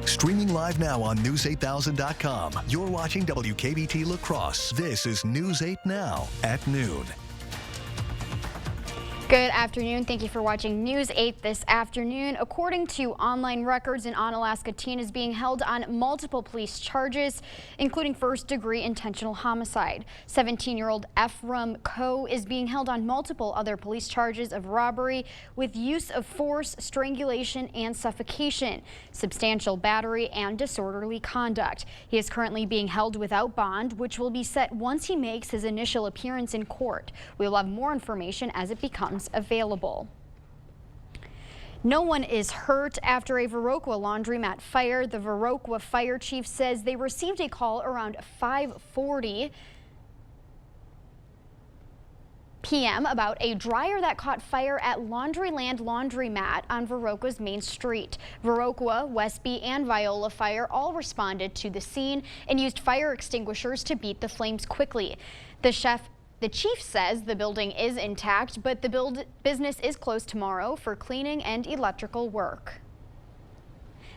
Streaming live now on News8000.com. You're watching WKBT La Crosse. This is News 8 Now at noon. Good afternoon. Thank you for watching News 8 this afternoon. According to online records, an Onalaska teen is being held on multiple police charges, including first-degree intentional homicide. 17-year-old Ephraim Coe is being held on multiple other police charges of robbery with use of force, strangulation, and suffocation, substantial battery, and disorderly conduct. He is currently being held without bond, which will be set once he makes his initial appearance in court. We will have more information as it becomes available. No one is hurt after a Viroqua laundromat fire. The Viroqua fire chief says they received a call around 5:40 p.m. about a dryer that caught fire at Laundryland Laundromat on Viroqua's Main Street. Viroqua, Westby, and Viola Fire all responded to the scene and used fire extinguishers to beat the flames quickly. The chief says the building is intact, but the business is closed tomorrow for cleaning and electrical work.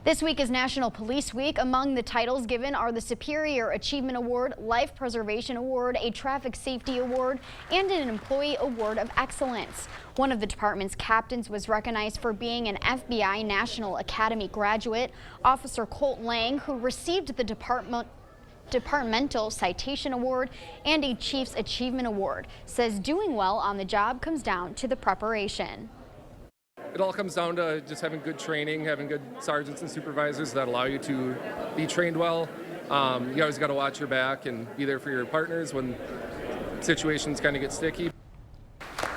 This week is National Police Week. Among the titles given are the Superior Achievement Award, Life Preservation Award, a Traffic Safety Award, and an Employee Award of Excellence. One of the department's captains was recognized for being an FBI National Academy graduate. Officer Colt Lang, who received the Departmental Citation Award and a Chief's Achievement Award, says doing well on the job comes down to the preparation. It all comes down to just having good training, having good sergeants and supervisors that allow you to be trained well. You always got to watch your back and be there for your partners when situations kind of get sticky.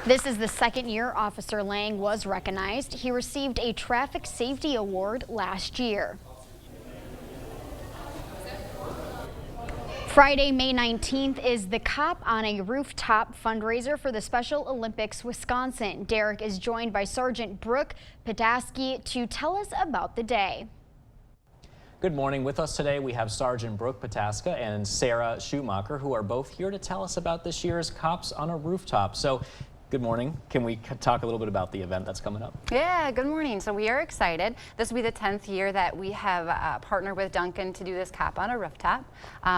This is the second year Officer Lang was recognized. He received a Traffic Safety Award last year. Friday, May 19th is the Cop on a Rooftop fundraiser for the Special Olympics Wisconsin. Derek is joined by Sergeant Brooke Petaski to tell us about the day. Good morning. With us today, we have Sergeant Brooke Petaska and Sarah Schumacher, who are both here to tell us about this year's Cops on a Rooftop. So, good morning. Can we talk a little bit about the event that's coming up? Yeah, good morning. So we are excited. This will be the 10th year that we have partnered with Duncan to do this Cop on a Rooftop,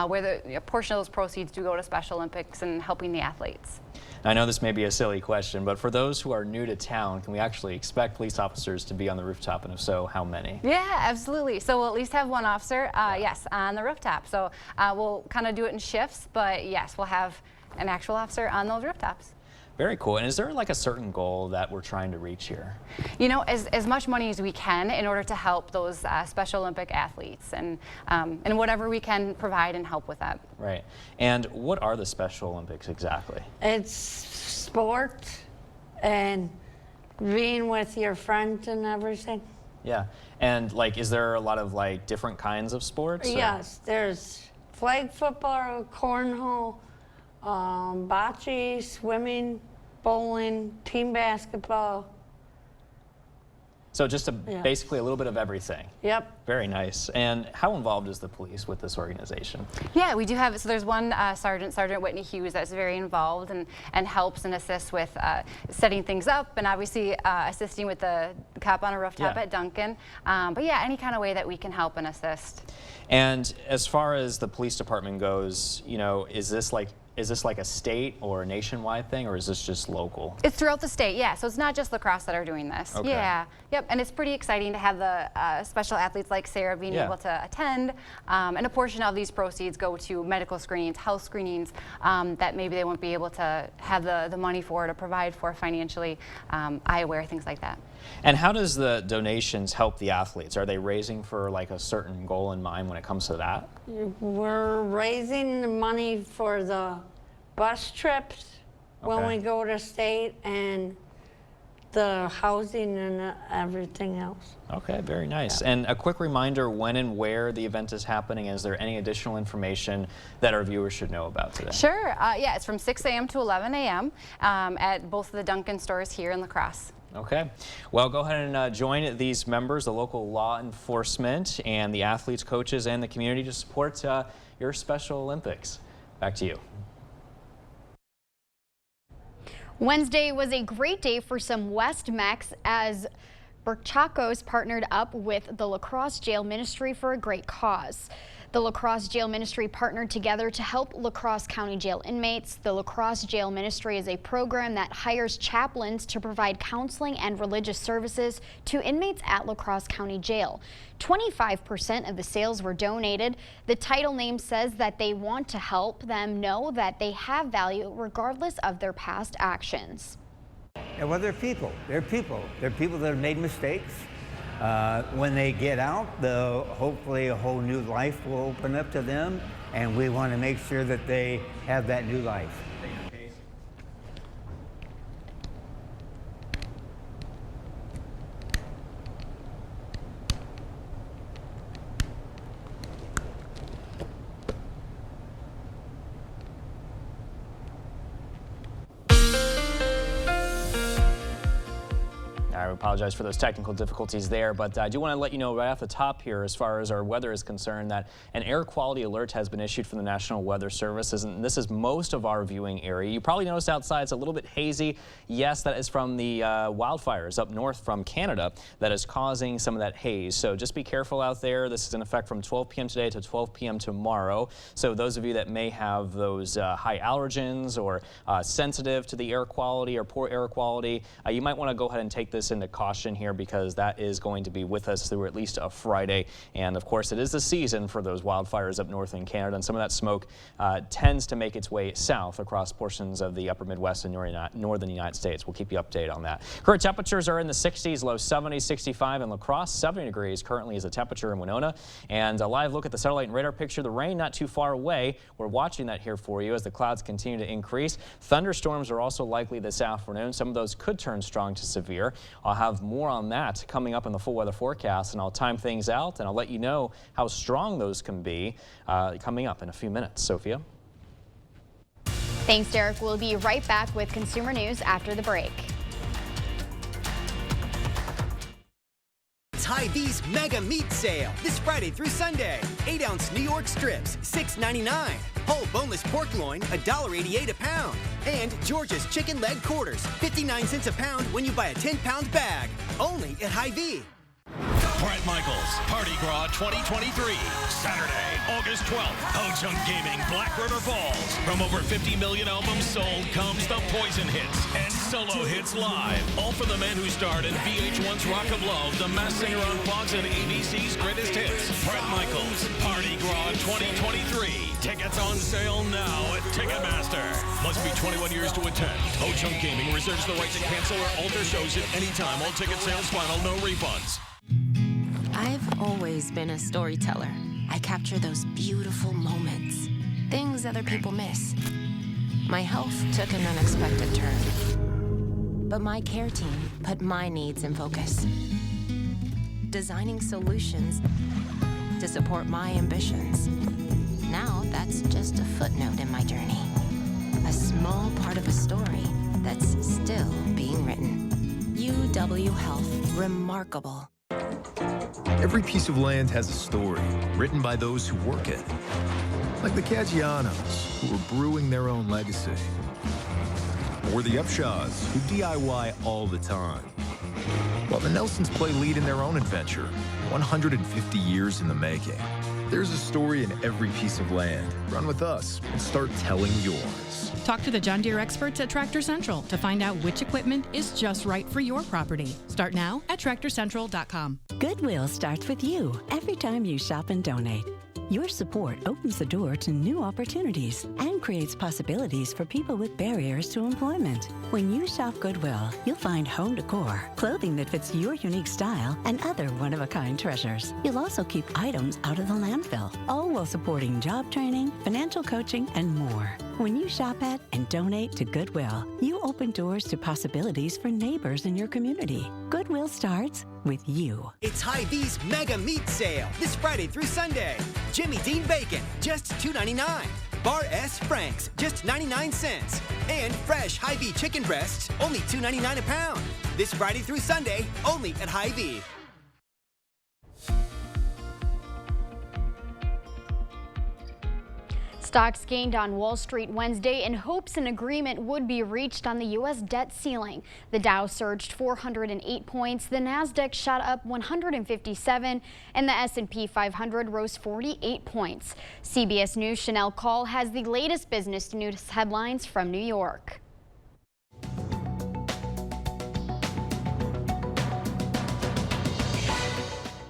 where a portion of those proceeds do go to Special Olympics and helping the athletes. I know this may be a silly question, but for those who are new to town, can we actually expect police officers to be on the rooftop, and if so, how many? Yeah, absolutely. So we'll at least have one officer, yes, on the rooftop. So we'll kind of do it in shifts, but yes, we'll have an actual officer on those rooftops. Very cool. And is there like a certain goal that we're trying to reach here? You know, as much money as we can in order to help those Special Olympic athletes and whatever we can provide and help with that. Right. And what are the Special Olympics exactly? It's sport and being with your friends and everything. Yeah. And like, is there a lot of like different kinds of sports? Yes, there's flag football, cornhole, bocce, swimming, bowling, team basketball. So just basically a little bit of everything. Yep. Very nice. And how involved is the police with this organization? Yeah, we do have, so there's one Sergeant Whitney Hughes that's very involved and helps and assists with setting things up and obviously assisting with the Cop on a Rooftop at Duncan. But yeah, any kind of way that we can help and assist. And as far as the police department goes, you know, is this like a state or a nationwide thing, or is this just local? It's throughout the state, yeah. So it's not just La Crosse that are doing this. Okay. Yeah, yep. And it's pretty exciting to have the special athletes like Sarah being able to attend. And a portion of these proceeds go to medical screenings, health screenings that maybe they won't be able to have the money for to provide for financially, eyewear, things like that. And how does the donations help the athletes? Are they raising for like a certain goal in mind when it comes to that? We're raising the money for the bus trips when we go to state and the housing and everything else. Okay, very nice. And a quick reminder when and where the event is happening. Is there any additional information that our viewers should know about today? Sure. Yeah, it's from 6 a.m. to 11 a.m. At both of the Duncan stores here in La Crosse. Okay. Well, go ahead and join these members, the local law enforcement and the athletes, coaches, and the community to support your Special Olympics. Back to you. Wednesday was a great day for some West Mex as Burchakos partnered up with the La Crosse Jail Ministry for a great cause. The La Crosse Jail Ministry partnered together to help La Crosse County Jail inmates. The La Crosse Jail Ministry is a program that hires chaplains to provide counseling and religious services to inmates at La Crosse County Jail. 25% of the sales were donated. The title name says that they want to help them know that they have value regardless of their past actions. And well, they're people. They're people. They're people that have made mistakes. When they get out, hopefully a whole new life will open up to them, and we want to make sure that they have that new life. I apologize for those technical difficulties there, but I do want to let you know right off the top here, as far as our weather is concerned, that an air quality alert has been issued from the National Weather Service, and this is most of our viewing area. You probably noticed outside it's a little bit hazy. Yes, that is from the wildfires up north from Canada that is causing some of that haze. So just be careful out there. This is in effect from 12 p.m. today to 12 p.m. tomorrow. So those of you that may have those high allergens or sensitive to the air quality or poor air quality, you might want to go ahead and take this into caution here, because that is going to be with us through at least a Friday. And of course, it is the season for those wildfires up north in Canada, and some of that smoke tends to make its way south across portions of the upper Midwest and northern United States. We'll keep you updated on that. Current temperatures are in the 60s, low 70s, 65 in La Crosse, 70 degrees currently is the temperature in Winona. And a live look at the satellite and radar picture, the rain not too far away. We're watching that here for you as the clouds continue to increase. Thunderstorms are also likely this afternoon. Some of those could turn strong to severe. I'll have more on that coming up in the full weather forecast, and I'll time things out and I'll let you know how strong those can be coming up in a few minutes. Sophia? Thanks, Derek. We'll be right back with consumer news after the break. It's Hy-Vee's Mega Meat Sale this Friday through Sunday. 8-ounce New York strips, $6.99. Whole boneless pork loin, $1.88 a pound. And George's chicken leg quarters, 59 cents a pound when you buy a 10-pound bag. Only at Hy-Vee. Bret Michaels Party Gras 2023, Saturday, August 12th, Ho Chunk Gaming, Black River Falls. From over 50 million albums sold comes the Poison Hits and Solo Hits Live. All from the man who starred in VH1's Rock of Love, The Masked Singer on Fox, and ABC's Greatest Hits. Bret Michaels Party Gras 2023. Tickets on sale now at Ticketmaster. Must be 21 years to attend. Ho Chunk Gaming reserves the right to cancel or alter shows at any time. All ticket sales final, no refunds. I've always been a storyteller. I capture those beautiful moments, things other people miss. My health took an unexpected turn, but my care team put my needs in focus, designing solutions to support my ambitions. Now that's just a footnote in my journey, a small part of a story that's still being written. UW Health, remarkable. Every piece of land has a story written by those who work it. Like the Caggianos, who are brewing their own legacy. Or the Upshaws, who DIY all the time. While the Nelsons play lead in their own adventure, 150 years in the making. There's a story in every piece of land. Run with us and start telling yours. Talk to the John Deere experts at Tractor Central to find out which equipment is just right for your property. Start now at TractorCentral.com. Goodwill starts with you every time you shop and donate. Your support opens the door to new opportunities and creates possibilities for people with barriers to employment. When you shop Goodwill, you'll find home decor, clothing that fits your unique style, and other one-of-a-kind treasures. You'll also keep items out of the landfill, all while supporting job training, financial coaching, and more. When you shop at and donate to Goodwill, you open doors to possibilities for neighbors in your community. Goodwill starts with you. It's Hy-Vee's Mega Meat Sale this Friday through Sunday. Jimmy Dean Bacon, just $2.99. Bar S Franks, just 99 cents. And fresh Hy-Vee chicken breasts, only $2.99 a pound. This Friday through Sunday, only at Hy-Vee. Stocks gained on Wall Street Wednesday in hopes an agreement would be reached on the U.S. debt ceiling. The Dow surged 408 points, the Nasdaq shot up 157, and the S&P 500 rose 48 points. CBS News' Chanel Call has the latest business news headlines from New York.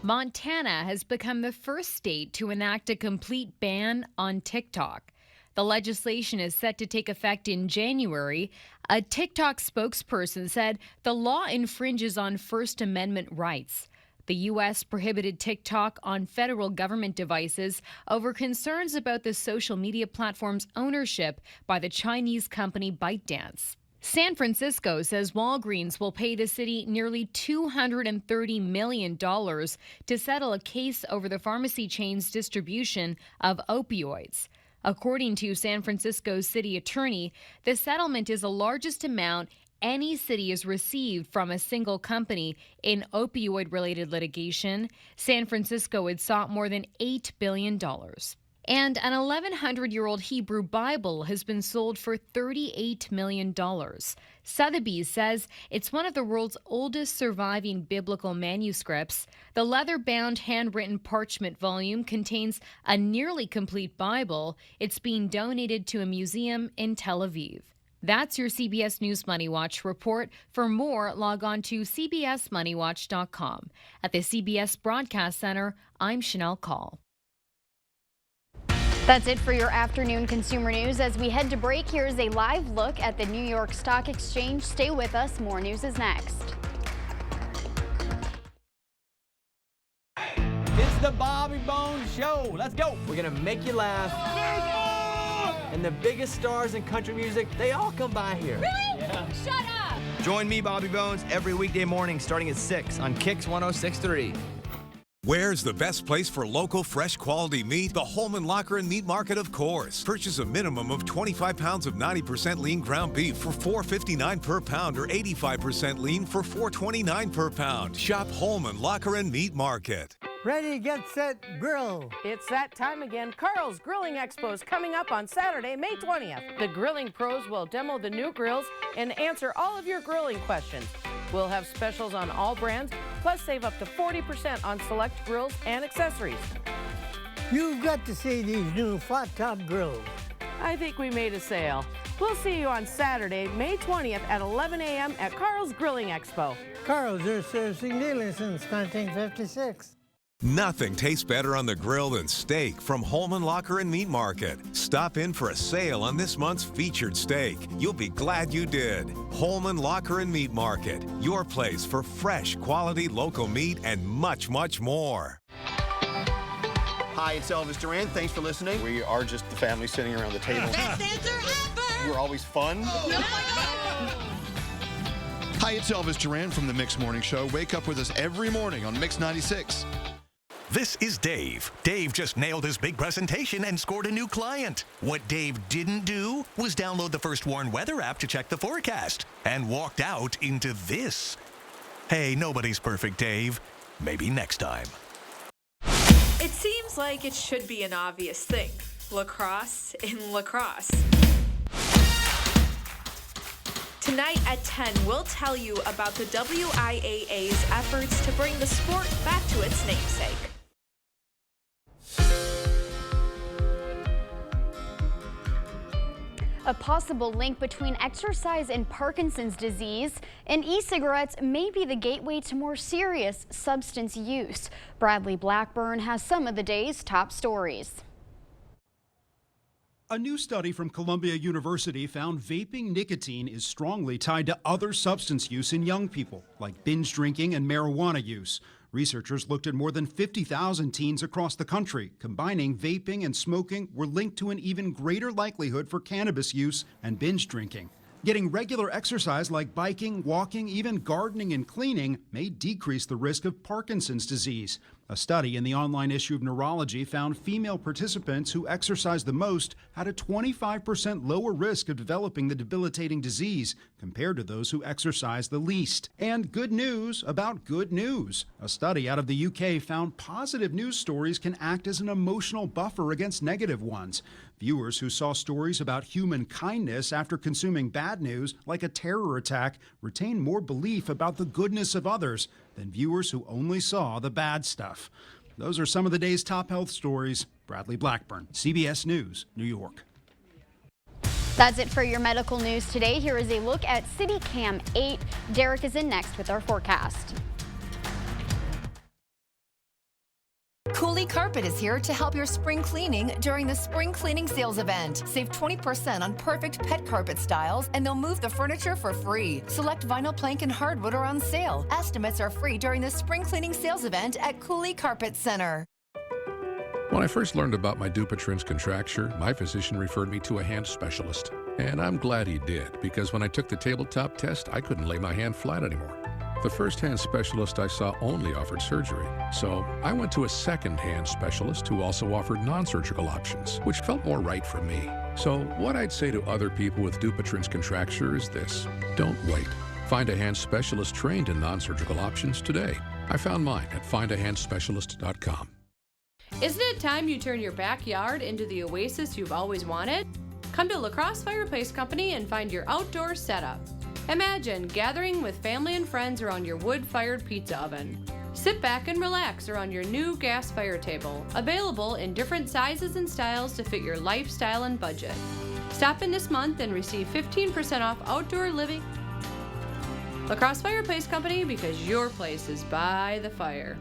Montana has become the first state to enact a complete ban on TikTok. The legislation is set to take effect in January. A TikTok spokesperson said the law infringes on First Amendment rights. The U.S. prohibited TikTok on federal government devices over concerns about the social media platform's ownership by the Chinese company ByteDance. San Francisco says Walgreens will pay the city nearly $230 million to settle a case over the pharmacy chain's distribution of opioids. According to San Francisco's city attorney, the settlement is the largest amount any city has received from a single company in opioid-related litigation. San Francisco had sought more than $8 billion. And an 1,100-year-old Hebrew Bible has been sold for $38 million. Sotheby's says it's one of the world's oldest surviving biblical manuscripts. The leather-bound handwritten parchment volume contains a nearly complete Bible. It's being donated to a museum in Tel Aviv. That's your CBS News Money Watch report. For more, log on to cbsmoneywatch.com. At the CBS Broadcast Center, I'm Chanel Call. That's it for your afternoon consumer news. As we head to break, here's a live look at the New York Stock Exchange. Stay with us. More news is next. It's the Bobby Bones Show. Let's go. We're going to make you laugh. And the biggest stars in country music, they all come by here. Really? Yeah. Shut up. Join me, Bobby Bones, every weekday morning starting at 6 on Kicks 106.3. Where's the best place for local, fresh, quality meat? The Holman Locker and Meat Market, of course. Purchase a minimum of 25 pounds of 90% lean ground beef for $4.59 per pound or 85% lean for $4.29 per pound. Shop Holman Locker and Meat Market. Ready, get set, grill. It's that time again. Carl's Grilling Expo is coming up on Saturday, May 20th. The grilling pros will demo the new grills and answer all of your grilling questions. We'll have specials on all brands, plus save up to 40% on select grills and accessories. You've got to see these new flat top grills. I think we made a sale. We'll see you on Saturday, May 20th at 11 a.m. at Carl's Grilling Expo. Carl's are serving dealing since 1956. Nothing tastes better on the grill than steak from Holman Locker and Meat Market. Stop in for a sale on this month's featured steak. You'll be glad you did. Holman Locker and Meat Market, your place for fresh, quality local meat and much, much more. Hi, it's Elvis Duran. Thanks for listening. We are just the family sitting around the table. Best answer ever! We're always fun. Oh my God! Hi, it's Elvis Duran from the Mix Morning Show. Wake up with us every morning on Mix 96. This is Dave. Dave just nailed his big presentation and scored a new client. What Dave didn't do was download the First Warn weather app to check the forecast and walked out into this. Hey, nobody's perfect, Dave. Maybe next time. It seems like it should be an obvious thing. Lacrosse in lacrosse. Tonight at 10, we'll tell you about the WIAA's efforts to bring the sport back to its namesake. A possible link between exercise and Parkinson's disease and e-cigarettes may be the gateway to more serious substance use. Bradley Blackburn has some of the day's top stories. A new study from Columbia University found vaping nicotine is strongly tied to other substance use in young people, like binge drinking and marijuana use. Researchers looked at more than 50,000 teens across the country. Combining vaping and smoking were linked to an even greater likelihood for cannabis use and binge drinking. Getting regular exercise like biking, walking, even gardening and cleaning may decrease the risk of Parkinson's disease. A study in the online issue of Neurology found female participants who exercised the most had a 25% lower risk of developing the debilitating disease compared to those who exercised the least. And good news about good news. A study out of the UK found positive news stories can act as an emotional buffer against negative ones. Viewers who saw stories about human kindness after consuming bad news, like a terror attack, retain more belief about the goodness of others than viewers who only saw the bad stuff. Those are some of the day's top health stories. Bradley Blackburn, CBS News, New York. That's it for your medical news today. Here is a look at CityCam 8. Derek is in next with our forecast. Cooley Carpet is here to help your spring cleaning during the spring cleaning sales event. Save 20% on perfect pet carpet styles, and they'll move the furniture for free. Select vinyl plank and hardwood are on sale. Estimates are free during the spring cleaning sales event at Cooley Carpet Center. When I first learned about my Dupuytren's contracture, my physician referred me to a hand specialist. And I'm glad he did, because when I took the tabletop test, I couldn't lay my hand flat anymore. The first hand specialist I saw only offered surgery, so I went to a second hand specialist who also offered non-surgical options, which felt more right for me. So what I'd say to other people with Dupuytren's contracture is this: don't wait. Find a hand specialist trained in non-surgical options today. I found mine at findahandspecialist.com. Isn't it time you turn your backyard into the oasis you've always wanted? Come to La Crosse Fireplace Company and find your outdoor setup. Imagine gathering with family and friends around your wood-fired pizza oven. Sit back and relax around your new gas fire table, available in different sizes and styles to fit your lifestyle and budget. Stop in this month and receive 15% off outdoor living. La Crosse Fireplace Company, because your place is by the fire.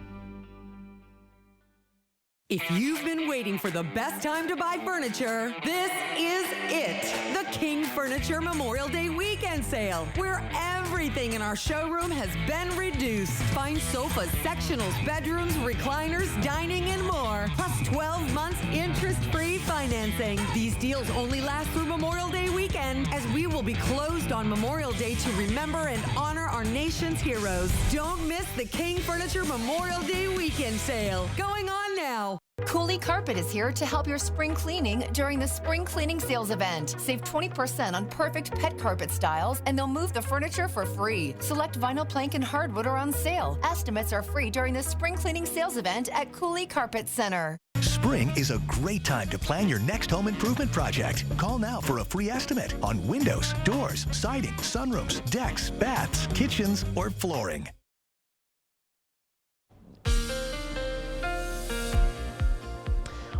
If you've been waiting for the best time to buy furniture, this is it. The King Furniture Memorial Day Weekend Sale, where everything in our showroom has been reduced. Find sofas, sectionals, bedrooms, recliners, dining, and more. Plus 12 months interest-free financing. These deals only last through Memorial Day weekend, as we will be closed on Memorial Day to remember and honor our nation's heroes. Don't miss the King Furniture Memorial Day Weekend Sale. Going on now. Cooley Carpet is here to help your spring cleaning during the spring cleaning sales event. Save 20% on perfect pet carpet styles, and they'll move the furniture for free. Select vinyl plank and hardwood are on sale. Estimates are free during the spring cleaning sales event at Cooley Carpet Center. Spring is a great time to plan your next home improvement project. Call now for a free estimate on windows, doors, siding, sunrooms, decks, baths, kitchens, or flooring.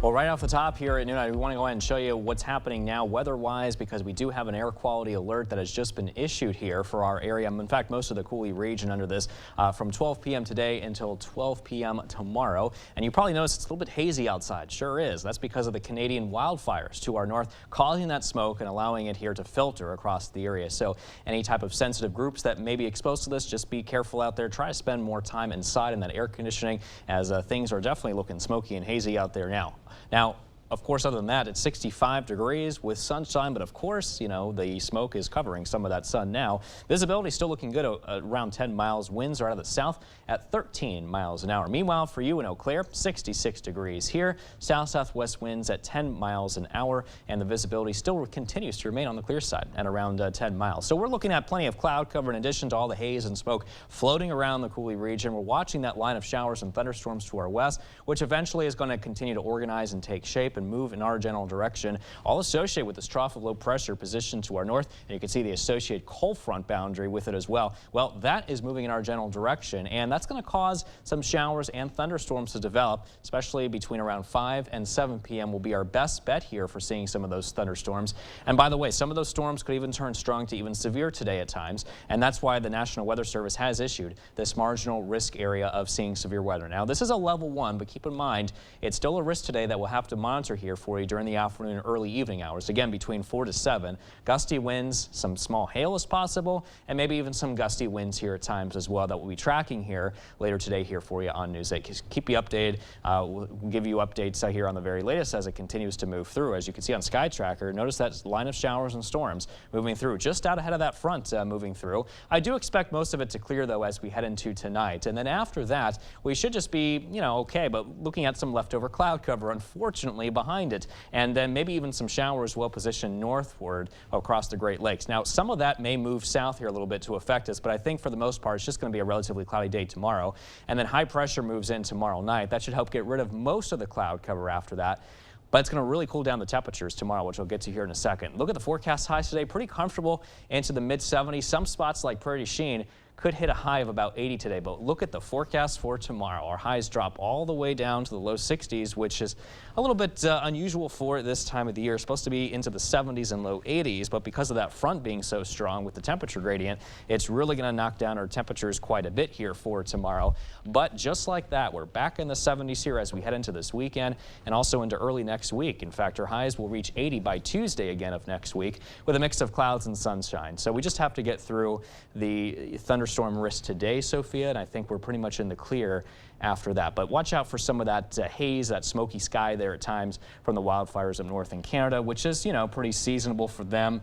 Well, right off the top here at noon, we want to go ahead and show you what's happening now weather-wise, because we do have an air quality alert that has just been issued here for our area. In fact, most of the Cooley region under this from 12 p.m. today until 12 p.m. tomorrow. And you probably noticed it's a little bit hazy outside. Sure is. That's because of the Canadian wildfires to our north, causing that smoke and allowing it here to filter across the area. So any type of sensitive groups that may be exposed to this, just be careful out there. Try to spend more time inside in that air conditioning, as things are definitely looking smoky and hazy out there now. Now, of course, other than that, it's 65 degrees with sunshine, but of course, you know, the smoke is covering some of that sun now. Visibility is still looking good, around 10 miles. Winds are out of the south at 13 miles an hour. Meanwhile, for you in Eau Claire, 66 degrees here. South-southwest winds at 10 miles an hour, and the visibility still continues to remain on the clear side at around 10 miles. So we're looking at plenty of cloud cover in addition to all the haze and smoke floating around the Cooley region. We're watching that line of showers and thunderstorms to our west, which eventually is going to continue to organize and take shape and move in our general direction, all associated with this trough of low pressure positioned to our north, and you can see the associated cold front boundary with it as well. Well, that is moving in our general direction, and that's going to cause some showers and thunderstorms to develop, especially between around 5 and 7 p.m. will be our best bet here for seeing some of those thunderstorms. And by the way, some of those storms could even turn strong to even severe today at times, and that's why the National Weather Service has issued this marginal risk area of seeing severe weather. Now, this is a level 1, but keep in mind, it's still a risk today that we'll have to monitor encounter here for you during the afternoon and early evening hours. Again, between 4 to 7. Gusty winds, some small hail is possible, and maybe even some gusty winds here at times as well that we'll be tracking here later today here for you on News 8. Keep you updated. We'll give you updates here on the very latest as it continues to move through. As you can see on Sky Tracker, notice that line of showers and storms moving through just out ahead of that front moving through. I do expect most of it to clear though as we head into tonight, and then after that we should just be, you know, okay, but looking at some leftover cloud cover unfortunately behind it, and then maybe even some showers well positioned northward across the Great Lakes. Now some of that may move south here a little bit to affect us, but I think for the most part it's just going to be a relatively cloudy day tomorrow, and then high pressure moves in tomorrow night. That should help get rid of most of the cloud cover after that. But it's going to really cool down the temperatures tomorrow, which we'll get to here in a second. Look at the forecast highs today, pretty comfortable into the mid-70s. Some spots like Prairie du Chien could hit a high of about 80 today, but look at the forecast for tomorrow. Our highs drop all the way down to the low 60s, which is a little bit unusual for this time of the year. It's supposed to be into the 70s and low 80s, but because of that front being so strong with the temperature gradient, it's really going to knock down our temperatures quite a bit here for tomorrow. But just like that, we're back in the 70s here as we head into this weekend and also into early next week. In fact, our highs will reach 80 by Tuesday again of next week with a mix of clouds and sunshine. So we just have to get through the thunderstorm risk today, Sophia, and I think we're pretty much in the clear after that. But watch out for some of that haze, that smoky sky there at times from the wildfires up north in Canada, which is, you know, pretty seasonable for them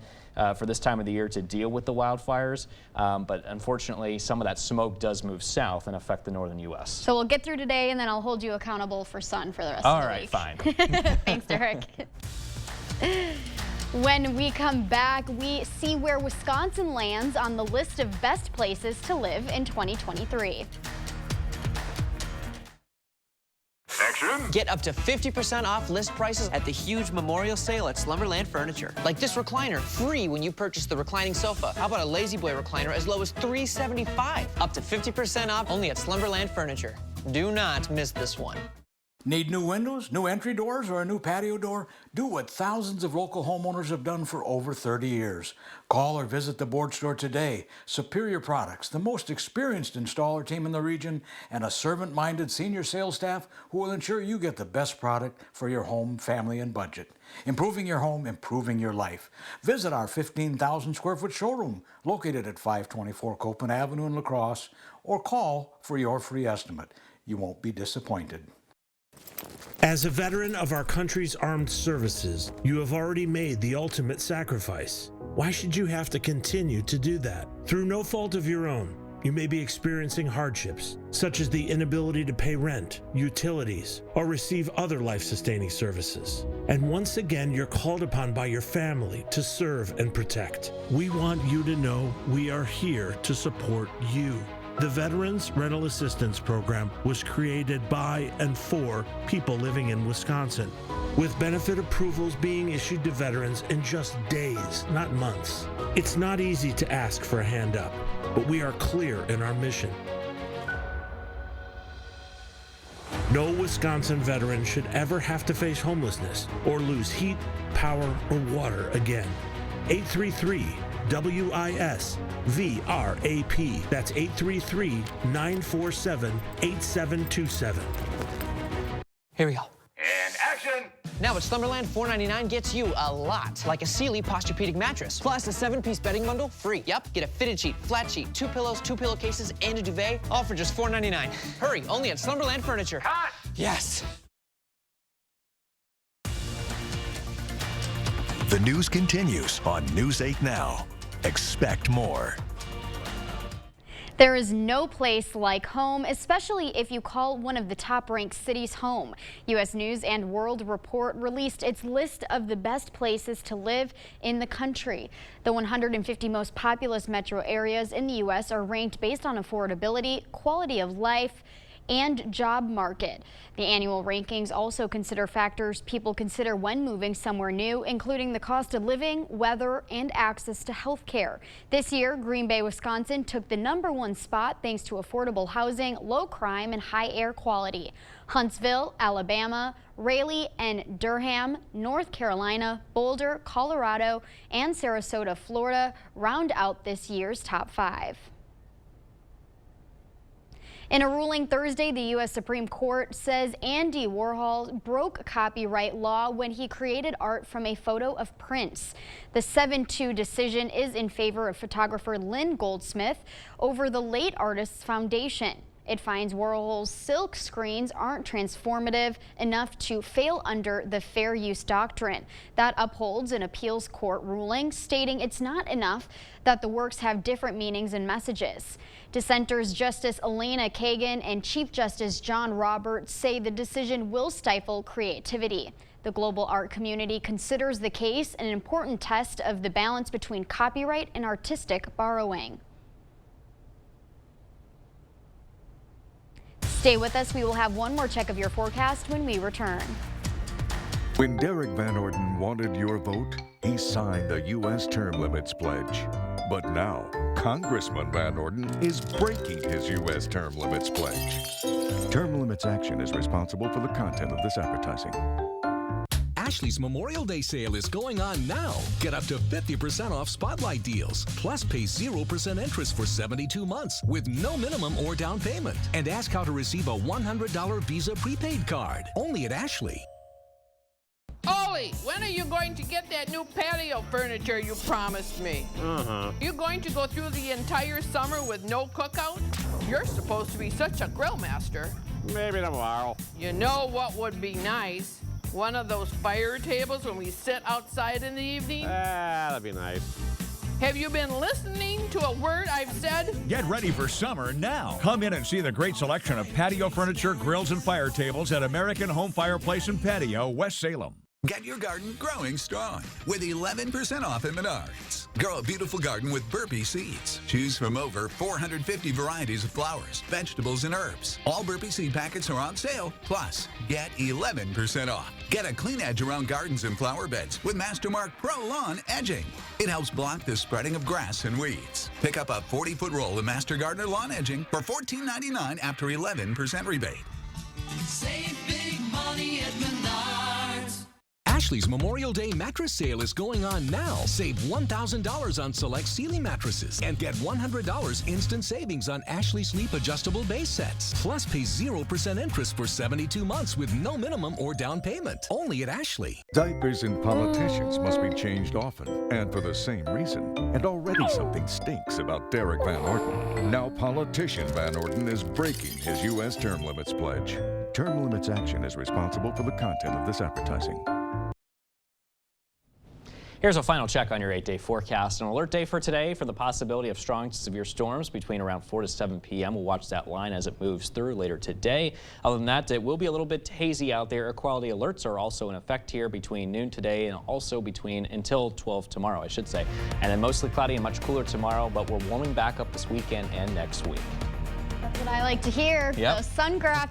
for this time of the year to deal with the wildfires. But unfortunately, some of that smoke does move south and affect the northern U.S. So we'll get through today, and then I'll hold you accountable for sun for the rest of the week. All right, fine. Thanks, Derek. When we come back, we see where Wisconsin lands on the list of best places to live in 2023. Action. Get up to 50% off list prices at the huge memorial sale at Slumberland Furniture. Like this recliner, free when you purchase the reclining sofa. How about a Lazy Boy recliner as low as $375? Up to 50% off only at Slumberland Furniture. Do not miss this one. Need new windows, new entry doors, or a new patio door? Do what thousands of local homeowners have done for over 30 years. Call or visit the board store today. Superior products, the most experienced installer team in the region, and a servant-minded senior sales staff who will ensure you get the best product for your home, family, and budget. Improving your home, improving your life. Visit our 15,000 square foot showroom located at 524 Copeland Avenue in La Crosse, or call for your free estimate. You won't be disappointed. As a veteran of our country's armed services, you have already made the ultimate sacrifice. Why should you have to continue to do that? Through no fault of your own, you may be experiencing hardships, such as the inability to pay rent, utilities, or receive other life-sustaining services. And once again, you're called upon by your family to serve and protect. We want you to know we are here to support you. The Veterans Rental Assistance Program was created by and for people living in Wisconsin, with benefit approvals being issued to veterans in just days, not months. It's not easy to ask for a hand up, but we are clear in our mission. No Wisconsin veteran should ever have to face homelessness or lose heat, power, or water again. 833 WIS-VRAP. That's 833-947-8727. Here we go. And action! Now at Slumberland, $4.99 gets you a lot, like a Sealy Posturepedic mattress, plus a 7-piece bedding bundle free. Yep, get a fitted sheet, flat sheet, 2 pillows, 2 pillowcases, and a duvet, all for just $4.99. Hurry, only at Slumberland Furniture. Cut! Yes. The news continues on News 8 Now. Expect more. There is no place like home, especially if you call one of the top-ranked cities home. U.S. News and World Report released its list of the best places to live in the country. The 150 most populous metro areas in the U.S. are ranked based on affordability, quality of life, and job market. The annual rankings also consider factors people consider when moving somewhere new, including the cost of living, weather, and access to health care. This year, Green Bay, Wisconsin took the #1 spot thanks to affordable housing, low crime, and high air quality. Huntsville, Alabama, Raleigh and Durham, North Carolina, Boulder, Colorado, and Sarasota, Florida round out this year's top 5. In a ruling Thursday, the U.S. Supreme Court says Andy Warhol broke copyright law when he created art from a photo of Prince. The 7-2 decision is in favor of photographer Lynn Goldsmith over the late artist's foundation. It finds Warhol's silk screens aren't transformative enough to fail under the fair use doctrine. That upholds an appeals court ruling stating it's not enough that the works have different meanings and messages. Dissenters Justice Elena Kagan and Chief Justice John Roberts say the decision will stifle creativity. The global art community considers the case an important test of the balance between copyright and artistic borrowing. Stay with us. We will have one more check of your forecast when we return. When Derek Van Orden wanted your vote, he signed the U.S. Term Limits Pledge. But now, Congressman Van Orden is breaking his U.S. Term Limits Pledge. Term Limits Action is responsible for the content of this advertising. Ashley's Memorial Day sale is going on now. Get up to 50% off Spotlight deals. Plus, pay 0% interest for 72 months with no minimum or down payment. And ask how to receive a $100 Visa prepaid card. Only at Ashley. Ollie, when are you going to get that new patio furniture you promised me? You going to go through the entire summer with no cookout? You're supposed to be such a grill master. Maybe tomorrow. You know what would be nice? One of those fire tables when we sit outside in the evening? That'd be nice. Have you been listening to a word I've said? Get ready for summer now. Come in and see the great selection of patio furniture, grills, and fire tables at American Home Fireplace and Patio, West Salem. Get your garden growing strong with 11% off at Menards. Grow a beautiful garden with Burpee seeds. Choose from over 450 varieties of flowers, vegetables, and herbs. All Burpee seed packets are on sale. Plus, get 11% off. Get a clean edge around gardens and flower beds with Mastermark Pro Lawn Edging. It helps block the spreading of grass and weeds. Pick up a 40-foot roll of Master Gardener Lawn Edging for $14.99 after 11% rebate. Save big money at Menards. Ashley's Memorial Day mattress sale is going on now. Save $1,000 on select ceiling mattresses and get $100 instant savings on Ashley Sleep adjustable base sets. Plus, pay 0% interest for 72 months with no minimum or down payment. Only at Ashley. Diapers and politicians must be changed often, and for the same reason. And already something stinks about Derek Van Orden. Now politician Van Orden is breaking his U.S. Term Limits Pledge. Term Limits Action is responsible for the content of this advertising. Here's a final check on your 8-day forecast. An alert day for today for the possibility of strong to severe storms between around 4 to 7 p.m. We'll watch that line as it moves through later today. Other than that, it will be a little bit hazy out there. Air quality alerts are also in effect here between noon today and also between until 12 tomorrow, I should say. And then mostly cloudy and much cooler tomorrow, but we're warming back up this weekend and next week. That's what I like to hear. Yep. Those sun graphs.